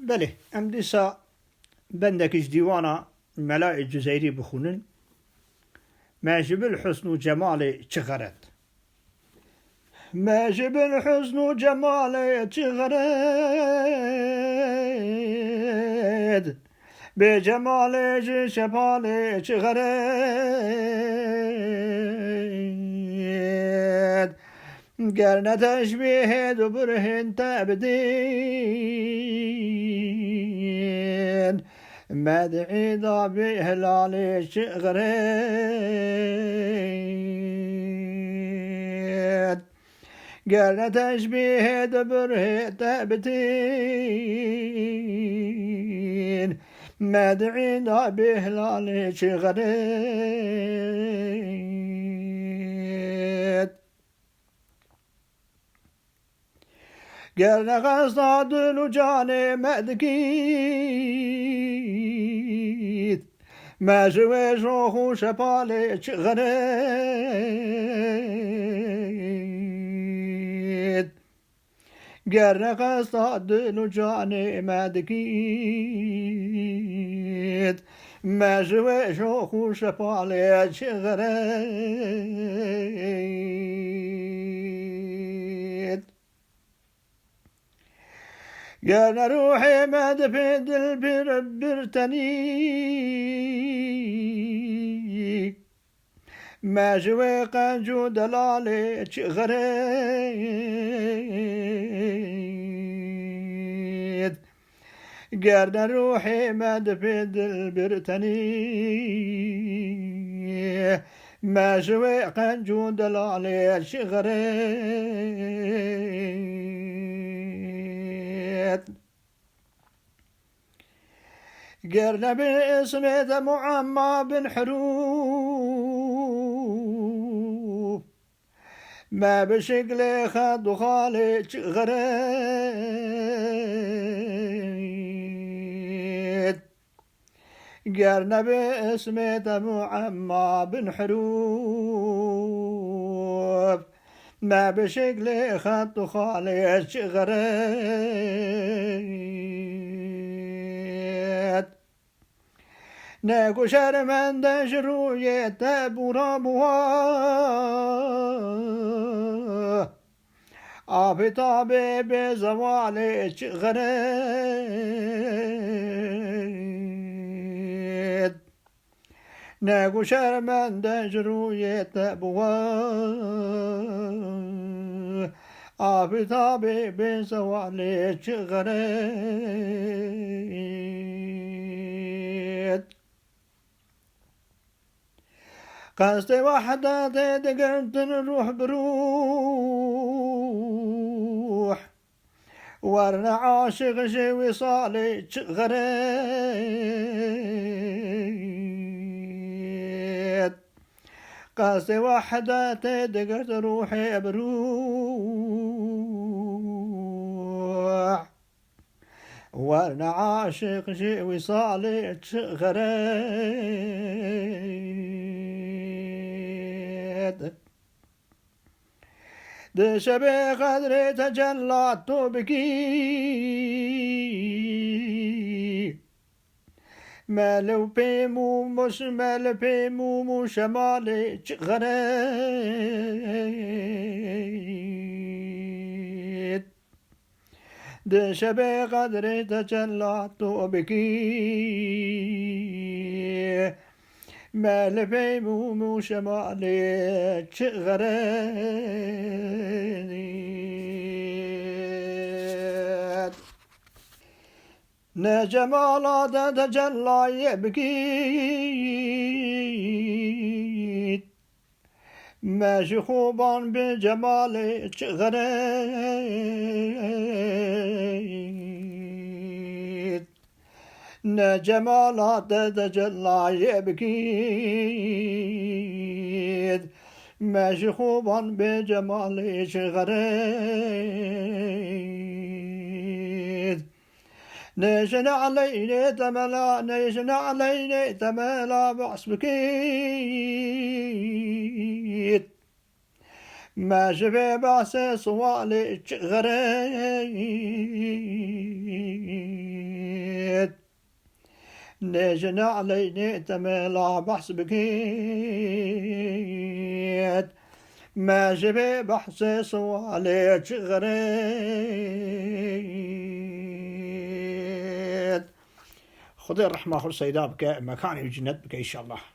بله ام دیسا بندكش ديوانا ملاء الجزائري بخونن ما جب الحسن وجمال تغرد ما جب الحسن وجمال تغرد بجمال شبال تغرد قرن تشبيه دبرهن تبدين مدعي ضبي هلالي شغرين قرن تشبيه دبرهن تبدين مدعي ضبي هلالي شغرين قرن غصاد لجاني مدكيت ما جويش روحو شبالي شغريت قرن غصاد لجاني مدكيت ما جويش روحو شبالي شغريت يا روحي ما دفد البرتني ما جوي قنجو دلالي غريد قرن روحي ما دفد البرتني ما جوي قنجو دلالي غريد قرن باسمه معمى بن حروف ما بشكل خد وخالي غريد قرن باسمه معمى بن حروف ما بشكل خط وخالي غريد ناكو شرمن دشروية تابورا بوا آبي طابي بزوالي غريد ناكو شرمن دشروية تابوا آبي طابي بزوالي غريد قصدي وحدة تدقرت نروح بروح ورنا عاشق شي وصالي غريد قصدي وحدة تدقرت روحي بروح وانا عاشق شي وصالي غريد دشبي قدري تجلت بكي مالو بيمو مش مال بيمو مش مالي غريد دشبي قدري تجلت بكي مال بيمو مش مالي غريد نجمال تجلى يبكي ماشي خوبان بجمالي غريد نجمال تجلى يبكي ماشي خوبان بجمالي غريد نيشن علينا تملا نيشن علينا تملا بعصبكيت ما شفي بعسى صوالي غريب نجنا علينا تملا بحس بكيت ما جبي بحسي سوالي غريت. خذي الرحمة خذ سيدابك مكان الجنة بك إن شاء الله.